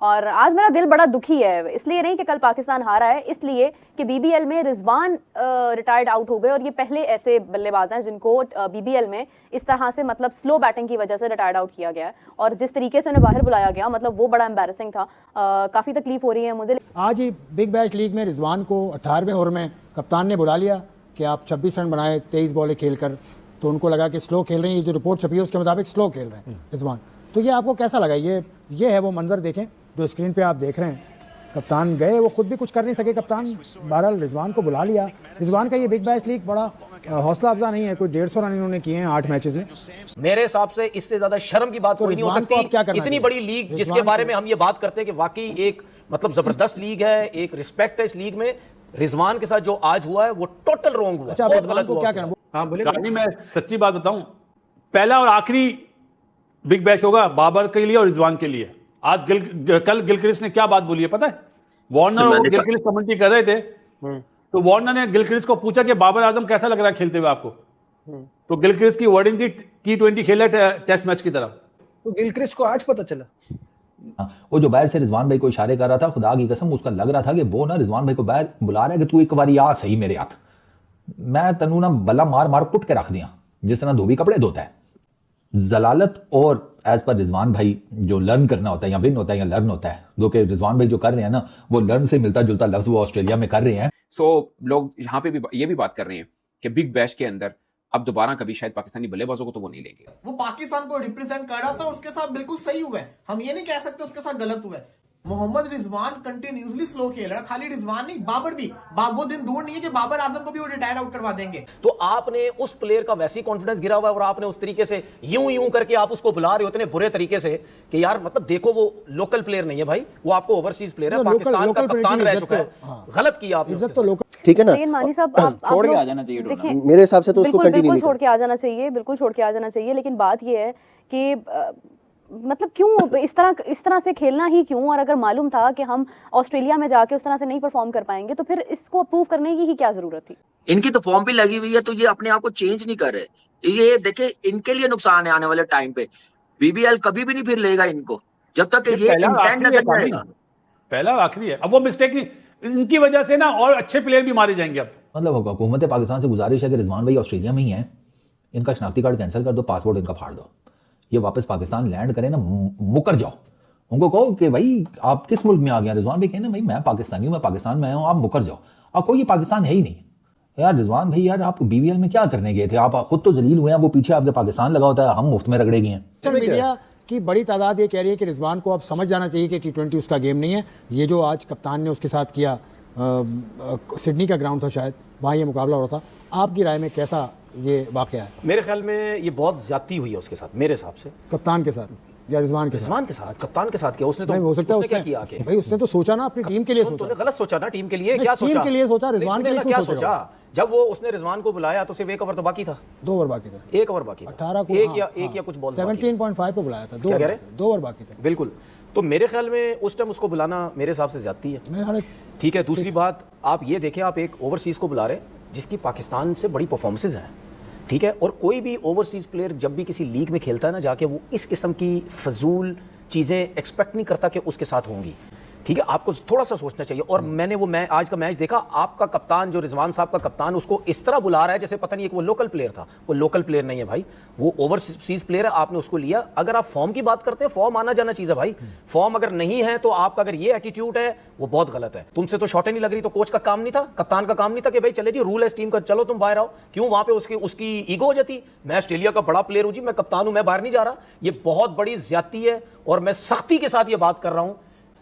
और आज मेरा दिल बड़ा दुखी है, इसलिए नहीं कि कल पाकिस्तान हारा है, इसलिए कि बीबीएल में रिजवान रिटायर्ड आउट हो गए और ये पहले ऐसे बल्लेबाज हैं जिनको बीबीएल में इस तरह से मतलब स्लो बैटिंग की वजह से रिटायर्ड आउट किया गया है। और जिस तरीके से उन्हें बाहर बुलाया गया मतलब वो बड़ा एम्बैरेसिंग था। काफ़ी तकलीफ हो रही है मुझे। आज ही बिग बैश लीग में रिजवान को 18वें ओवर में कप्तान ने बुला लिया कि आप 26 रन बनाए 23 बॉलें खेलकर, तो उनको लगा कि स्लो खेल रहे हैं, ये जो रिपोर्ट छपी है उसके मुताबिक स्लो खेल रहे हैं रिजवान। तो ये आपको कैसा लगा? ये है वो मंजर, देखें जो स्क्रीन पे आप देख रहे हैं। कप्तान गए, वो खुद भी कुछ कर नहीं सके कप्तान, बहरहाल रिजवान को बुला लिया। रिजवान का ये बिग बैश लीग बड़ा हौसला अफजा नहीं है, कोई 150 रन इन्होंने किए हैं 8 मैचेस में। मेरे हिसाब से इससे ज्यादा शर्म की बात कोई नहीं हो सकती। इतनी बड़ी लीग जिसके बारे में हम ये बात करते हैं कि वाकई एक मतलब जबरदस्त लीग है, एक रिस्पेक्ट है इस लीग में, रिजवान के साथ जो आज हुआ है वो टोटल रॉन्ग हुआ। अच्छा, बहुत गलत हुआ। क्या कहना? हाँ बोलिए। मैं सच्ची बात बताऊं, पहला और आखिरी बिग बैश होगा बाबर के लिए और रिजवान के लिए। आज कल गिलक्रिस्ट ने क्या बात बोली है पता है? वार्नर और गिलक्रिस्ट कमेंट्री कर रहे थे, तो वार्नर ने गिलक्रिस्ट को पूछा कि बाबर आजम कैसा लग रहा है खेलते हुए आपको, तो गिलक्रिस्ट की वर्डिंग थी T20 खेला टेस्ट मैच की तरह। तो गिलक्रिस्ट को आज पता चला। वो जो बाहर से रिजवान भाई को इशारे कर रहा था, खुदा की कसम उसका लग रहा था कि वो ना रिजवान भाई को बाहर बुला रहा है कि तू एक बारी आ सही मेरे हाथ, मैं तनु ना बल्ला मार मार कुट के रख दिया जिस तरह धोबी कपड़े धोता है। जलालत और एज पर रिजवान भाई जो लर्न करना होता है या विन होता है या लर्न होता है, जो कि रिजवान भाई जो कर रहे हैं ना वो लर्न से मिलता जुलता लफ्ज वो ऑस्ट्रेलिया में कर रहे हैं। लोग यहाँ पे भी ये भी बात कर रहे हैं कि बिग बैश के अंदर अब दोबारा कभी शायद पाकिस्तानी बल्लेबाजों को तो वो नहीं लेंगे। वो पाकिस्तान को रिप्रेजेंट कर रहा था, उसके साथ बिल्कुल सही हुआ है, हम ये नहीं कह सकते उसके साथ गलत हुआ है। मोहम्मद रिजवान कंटिन्यूसली स्लो खेल रहा है, खाली रिजवान नहीं बाबर भी। वो दिन दूर नहीं है कि बाबर आजम को भी वो रिटायर आउट करवा देंगे। तो आपने उस प्लेयर का वैसे ही कॉन्फिडेंस गिरा हुआ है और आपने उस तरीके से यूं करके आप उसको बुला रहे हो इतने बुरे तरीके से कि यार मतलब देखो वो लोकल प्लेयर नहीं है भाई, वो आपको ओवरसीज प्लेयर है, पाकिस्तान का कप्तान रह चुका है। गलत किया आपने। ठीक है ना, मानी साहब आप छोड़ के आ जाना चाहिए मेरे हिसाब से तो उसको बिल्कुल छोड़ के आ जाना चाहिए, बिल्कुल छोड़ के आ जाना चाहिए। लेकिन बात ये है कि मतलब क्यों इस तरह से खेलना ही क्यों? और अगर मालूम था कि हम ऑस्ट्रेलिया में जाके उस तरह से नहीं परफॉर्म कर पाएंगे तो फिर इसको अप्रूव करने की ही क्या जरूरत थी? इनकी तो फॉर्म भी लगी हुई है, तो ये अपने आप को चेंज नहीं कर रहे। ये देखे इनके लिए नुकसान है आने वाले टाइम पे। बीबीएल कभी भी नहीं फिर लेगा इनको जब तक ये इंटेंट नजर नहीं आएगा। पहला आखिरी है, अब वो मिस्टेक नहीं, इनकी वजह से ना और अच्छे प्लेयर भी मारे जाएंगे। अब मतलब हुकूमत पाकिस्तान से गुजारिश है कि रिजवान भाई ऑस्ट्रेलिया में ही है, इनका शनाख्ती कार्ड कैंसिल कर दो, पासपोर्ट इनका फाड़ दो, ये वापस पाकिस्तान लैंड करें ना, मुकर जाओ। उनको कहो कि भाई आप किस मुल्क में आ गया। रिजवान भाई कहना भाई मैं पाकिस्तानी हूँ, मैं पाकिस्तान में आया हूँ, आप मुकर जाओ। अब कोई ये पाकिस्तान है ही नहीं यार। रिजवान भाई यार आप बीबीएल में क्या करने गए थे? आप खुद तो जलील हुए हैं, वो पीछे आपके पाकिस्तान लगा होता है, हम मुफ्त में रगड़े गए हैं। मीडिया की बड़ी तादाद ये कह रही है कि रिजवान को अब समझ जाना चाहिए कि T20 उसका गेम नहीं है। ये जो आज कप्तान ने उसके साथ किया, सिडनी का ग्राउंड था शायद, वहाँ ये मुकाबला हो रहा था, आपकी राय में कैसा ये वाकया है? मेरे ख्याल में ये बहुत ज्यादती हुई है उसके साथ, मेरे हिसाब से। कप्तान के साथ या रिजवान के साथ? कप्तान के साथ क्या उसने तो हो सकता है क्या किया आके? भाई उसने तो सोचा ना अपनी टीम के लिए सोचा। गलत सोचा ना टीम के लिए, क्या सोचा? टीम के लिए सोचा, रिजवान के लिए क्या सोचा? जब वो उसने रिजवान को बुलाया तो सिर्फ 1 ओवर तो बाकी था, 2 ओवर बाकी था, 1 ओवर बाकी था, 18 को एक या कुछ बॉल 17.5 पे बुलाया था, 2 ओवर बाकी थे। बिल्कुल। तो मेरे ख्याल में उस टाइम उसको बुलाना मेरे हिसाब से ज्यादती है। ठीक है, दूसरी बात आप ये देखें, आप एक ओवरसीज को बुला रहे जिसकी पाकिस्तान से बड़ी परफॉर्मेंसेज हैं, ठीक है, और कोई भी ओवरसीज प्लेयर जब भी किसी लीग में खेलता है ना जाके, वो इस किस्म की फजूल चीज़ें एक्सपेक्ट नहीं करता कि उसके साथ होंगी। ठीक है, आपको थोड़ा सा सोचना चाहिए। और मैंने वो आज का मैच देखा, आपका कप्तान जो रिजवान साहब का कप्तान उसको इस तरह बुला रहा है जैसे पता नहीं कि वो लोकल प्लेयर था। वो लोकल प्लेयर नहीं है भाई, वो ओवरसीज प्लेयर है, आपने उसको लिया। अगर आप फॉर्म की बात करते हैं, फॉर्म आना जाना चीज़ है भाई। फॉर्म अगर नहीं है तो आपका अगर ये एटीट्यूड है वो बहुत गलत है। तुमसे तो शॉटें नहीं लग रही तो कोच का काम नहीं था, कप्तान का काम नहीं था कि भाई चले जी रूल है इस टीम का, चलो तुम बाहर आओ। क्यों वहां पे उसकी ईगो हो जाती? मैं ऑस्ट्रेलिया का बड़ा प्लेयर हूं जी, मैं कप्तान हूं, मैं बाहर नहीं जा रहा। ये बहुत बड़ी ज्यादती है और मैं सख्ती के साथ ये बात कर रहा हूं।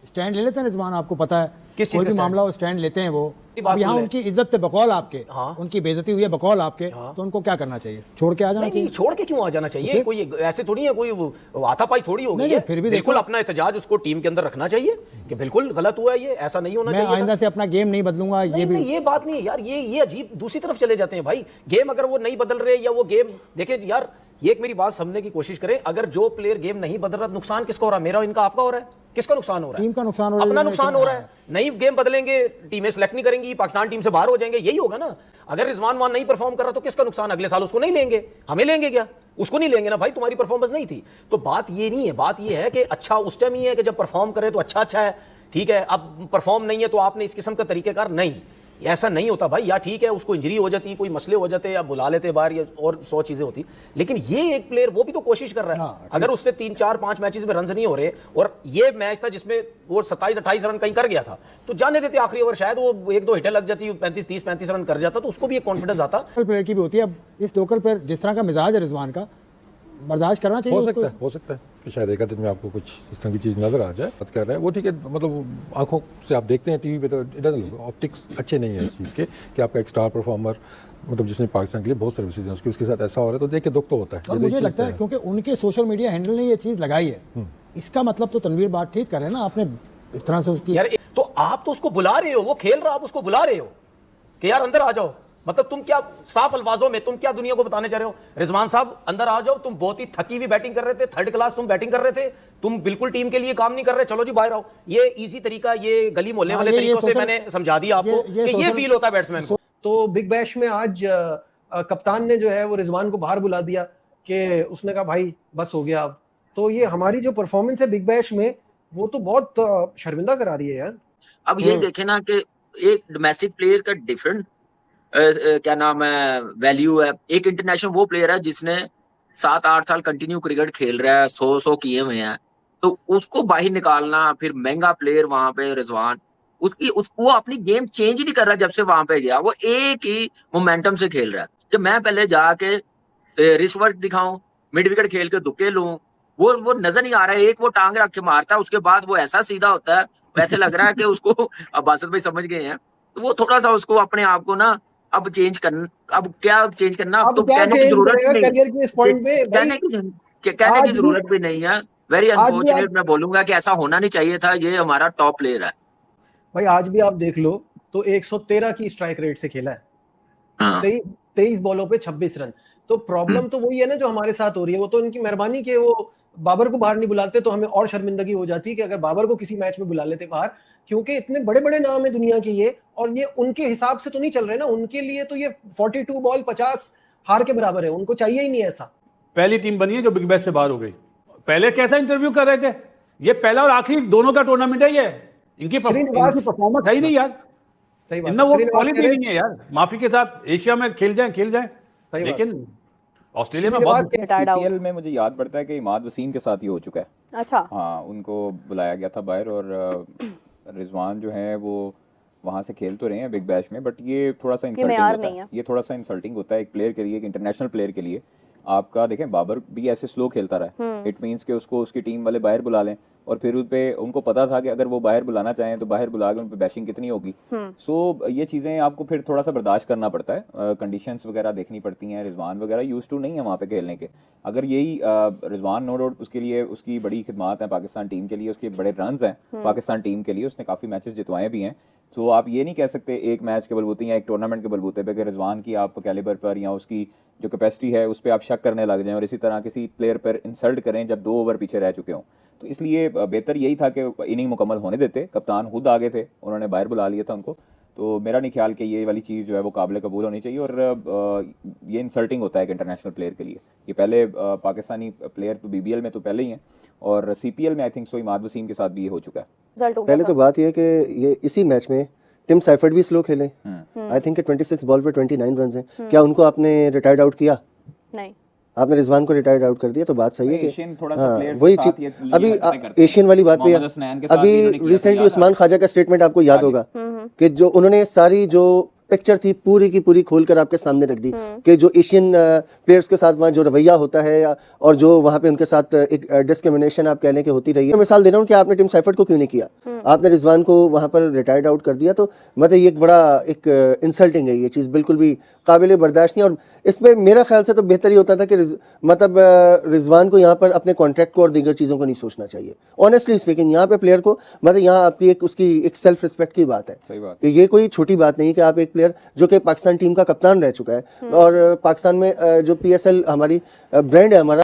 स्टैंड ले लेते हैं रिजवान, आपको पता है किस कोई भी मामला हो स्टैंड लेते हैं वो। यहाँ उनकी इज्जत पे बकौल आपके, उनकी बेइज्जती हुई है बकौल आपके, तो उनको क्या करना चाहिए? छोड़ के आ जाना चाहिए? छोड़ के क्यों आ जाना चाहिए? कोई ऐसे थोड़ी है, कोई हाथापाई थोड़ी हो गई है। फिर भी बिल्कुल अपना एहतजाज उसको टीम के अंदर रखना चाहिए कि बिल्कुल गलत हुआ है, ये ऐसा नहीं होना चाहिए। आइंदा से अपना गेम नहीं बदलूंगा, ये भी ये बात नहीं है यार। ये अजीब दूसरी तरफ चले जाते हैं भाई। गेम अगर वो नहीं बदल रहे या वो गेम देखे यार, ये एक मेरी बात समझने की कोशिश करें, अगर जो प्लेयर गेम नहीं बदल रहा, नुकसान किसका हो रहा है? मेरा, इनका, आपका हो रहा है? किसका नुकसान हो रहा है? टीम का नुकसान हो रहा है, अपना नुकसान हो रहा है। नई गेम बदलेंगे, टीमें सेलेक्ट नहीं करेंगी, पाकिस्तान टीम से बाहर हो जाएंगे, यही होगा ना। अगर रिजवान वहां नहीं परफॉर्म कर रहा तो किसका नुकसान? अगले साल उसको नहीं लेंगे, हमें लेंगे क्या? उसको नहीं लेंगे ना भाई, तुम्हारी परफॉर्मेंस नहीं थी। तो बात ये नहीं है, बात ये है कि अच्छा उस टाइम ही है कि जब परफॉर्म करे तो अच्छा है, ठीक है। अब परफॉर्म नहीं है तो आपने इस किस्म का तरीकेकार नहीं, ऐसा नहीं होता भाई। या ठीक है उसको इंजरी हो जाती, कोई मसले हो जाते, या बुला लेते बाहर, या और 100 चीजें होती, लेकिन ये एक प्लेयर वो भी तो कोशिश कर रहा है। अगर उससे 3 4 5 मैचेस में रन नहीं हो रहे, और ये मैच था जिसमें वो 27 28 रन कहीं कर गया था, तो जाने देते आखिरी ओवर, शायद वो 1 2 हिटें लग जाती, 35 रन कर जाता, तो उसको भी एक कॉन्फिडेंस आता। प्लेयर की भी होती है। अब इस लोकल प्लेयर जिस तरह का मिजाज है रिजवान का, बर्दाश्त करना चाहिए। हो सकता है कि शायद एक दिन में आपको कुछ इस तरह की चीज़ नजर आ जाए। बात कर रहे हैं वो ठीक है, मतलब आंखों से आप देखते हैं टीवी पे, तो इट डजंट लुक, ऑप्टिक्स अच्छे नहीं है इस चीज़ के कि आपका एक स्टार परफॉर्मर, मतलब जिसने पाकिस्तान के लिए बहुत सर्विसेज हैं, उसके साथ ऐसा हो रहा है, तो देख के दुख तो होता है। और मुझे लगता है क्योंकि उनके सोशल मीडिया हैंडल ने ये चीज़ लगाई है, इसका मतलब तो तनवीर बात ठीक कर रहे हैं ना, आपने इस तरह से उसकी। यार तो आप तो उसको बुला रहे हो, वो खेल रहा, आप उसको बुला रहे हो कि यार अंदर आ जाओ। मतलब तुम क्या, साफ अल्फाजों में तुम क्या दुनिया को बताने चाह रहे हो? रिजवान साहब अंदर आ जाओ, तुम बहुत ही थकी हुई बैटिंग कर रहे थे, 3rd क्लास तुम बैटिंग कर रहे थे, तुम बिल्कुल टीम के लिए काम नहीं कर रहे, चलो जी बाहर आओ। ये इजी तरीका, ये गली मोहल्ले वाले तरीकों से मैंने समझा दिया आपको कि ये फील होता है बैट्समैन को। तो बिग बैश में आज कप्तान ने जो है वो रिजवान को बाहर बुला दिया कि उसने कहा भाई बस हो गया अब। तो ये हमारी जो परफॉर्मेंस है बिग बैश में, वो तो बहुत शर्मिंदा करा रही है यार। अब ये देखे ना कि एक डोमेस्टिक प्लेयर का डिफरेंट क्या नाम है वैल्यू है, एक इंटरनेशनल वो प्लेयर है जिसने 7-8 साल कंटिन्यू क्रिकेट खेल रहा है, 100 किए हुए हैं, तो उसको बाहर निकालना, फिर महंगा प्लेयर वहां पे रिजवान, वो अपनी गेम चेंज ही नहीं कर रहा जब से वहां पे गया, वो एक ही मोमेंटम से खेल रहा है कि मैं पहले जाके रिस्ट वर्क दिखाऊं, मिड विकेट खेल के दुक्के लूं, वो नजर नहीं आ रहा है। एक वो टांग रख के मारता है, उसके बाद वो ऐसा सीधा होता है, वैसे लग रहा है कि उसको अब बासत भाई समझ गए हैं, तो वो थोड़ा सा उसको अपने आप को ना अब चेंज करना, अब क्या चेंज करना, अब तो कहने की जरूरत नहीं, कहने की जरूरत भी नहीं है। वेरी अनफॉर्चुनेट मैं बोलूंगा कि ऐसा होना नहीं चाहिए था, ये हमारा टॉप प्लेयर है भाई। आज भी आप देख लो तो 113 की स्ट्राइक रेट से खेला है, 23 बॉलों पे 26 रन। तो प्रॉब्लम तो वही है ना जो हमारे साथ हो रही है, वो तो इनकी मेहरबानी कि वो बाबर को बाहर नहीं बुलाते, तो हमें और शर्मिंदगी हो जाती कि अगर बाबर को किसी मैच में बुला लेते बाहर, क्योंकि इतने बड़े बड़े नाम है दुनिया के ये, और ये उनके हिसाब से तो नहीं चल रहे ना, उनके लिए तो ये 42 बॉल 50 हार के बराबर है, उनको चाहिए ही नहीं ऐसा। पहली टीम बनी है जो बिग बैश से बाहर हो गई। पहले कैसा इंटरव्यू कर रहे थे, ये पहला और आखिरी दोनों का टूर्नामेंट है, ये इनकी परफॉर्मेंस है ही नहीं यार, इनमें वो क्वालिटी नहीं है यार। माफी के साथ एशिया में खेल जाए, लेकिन ऑस्ट्रेलिया में बहुत सीपीएल में मुझे याद पड़ता है कि इमाद वसीम के साथ ही हो चुका है। अच्छा, हाँ, उनको बुलाया गया था बाहर, और रिजवान जो है वो वहाँ से खेल तो रहे हैं बिग बैश में, बट ये थोड़ा सा इंसल्टिंग होता है, ये थोड़ा सा इंसल्टिंग होता है एक प्लेयर के लिए, एक इंटरनेशनल प्लेयर के लिए। आपका देखें बाबर भी ऐसे स्लो खेलता रहा है, इट मीन्स कि उसको उसकी टीम वाले बाहर बुला लें, और फिर उस पे उनको पता था कि अगर वो बाहर बुलाना चाहें तो बाहर बुला के उन पे बैशिंग कितनी होगी। सो ये चीज़ें आपको फिर थोड़ा सा बर्दाश्त करना पड़ता है, कंडीशंस वगैरह देखनी पड़ती हैं। रिजवान वगैरह यूज्ड टू नहीं है वहाँ पे खेलने के। अगर यही रिजवान नो डाउट उसके लिए उसकी बड़ी खिदमात है पाकिस्तान टीम के लिए, उसके बड़े रन्स हैं पाकिस्तान टीम के लिए, उसने काफ़ी मैचेस जितवाए भी हैं। तो आप ये नहीं कह सकते एक मैच के बलबूते या एक टूर्नामेंट के बलबूते पे कि रिजवान की आप कैलिबर पर या उसकी जो कैपेसिटी है उस पर आप शक करने लग जाएं और इसी तरह किसी प्लेयर पर इंसल्ट करें जब 2 ओवर पीछे रह चुके हों। तो इसलिए बेहतर यही था कि इनिंग मुकम्मल होने देते। कप्तान खुद आगे थे, उन्होंने बाहर बुला लिया था उनको। तो मेरा नहीं ख्याल कि ये वाली चीज़ जो है वो काबिल कबूल होनी चाहिए, और ये इंसल्टिंग होता है एक इंटरनेशनल प्लेयर के लिए। ये पहले पाकिस्तानी प्लेयर तो BBL में तो पहले ही हैं, और CPL में I think so Imad Wasim के साथ भी ये हो चुका है। पहले तो बात यह है कि ये इसी मैच में टिम साइफर्ट भी स्लो खेले, आई थिंक 26 बॉल पे 29 रन हैं। क्या उनको आपने रिटायर्ड आउट किया? नहीं, आपने रिजवान को रिटायर्ड आउट कर दिया, तो बात सही है कि हाँ, वही चीज। अभी एशियन वाली बात पे अभी रिसेंटली उस्मान ख्वाजा का स्टेटमेंट आपको याद होगा कि जो उन्होंने सारी जो पिक्चर थी पूरी की पूरी खोलकर आपके सामने रख दी कि जो एशियन प्लेयर्स के साथ वहाँ जो रवैया होता है और जो वहाँ पे उनके साथ एक डिस्क्रिमिनेशन आप कह लें कि होती रही है। मिसाल दे रहा हूँ कि आपने टिम साइफर्ट को क्यों नहीं किया, आपने रिजवान को वहाँ पर रिटायर्ड आउट कर दिया, तो मतलब ये एक बड़ा एक इंसल्टिंग है, ये चीज़ बिल्कुल भी काबिल बर्दाश्त नहीं। और इसमें मेरा ख्याल से तो बेहतर ही होता था कि मतलब रिजवान को यहाँ पर अपने कॉन्ट्रैक्ट को और दीगर चीज़ों को नहीं सोचना चाहिए। ऑनेस्टली स्पीकिंग यहाँ पे प्लेयर को मतलब यहाँ आपकी एक उसकी एक सेल्फ रिस्पेक्ट की बात है, सही बात। ये कोई छोटी बात नहीं कि आप एक प्लेयर जो कि पाकिस्तान टीम का कप्तान रह चुका है और पाकिस्तान में जो PSL हमारी ब्रांड है हमारा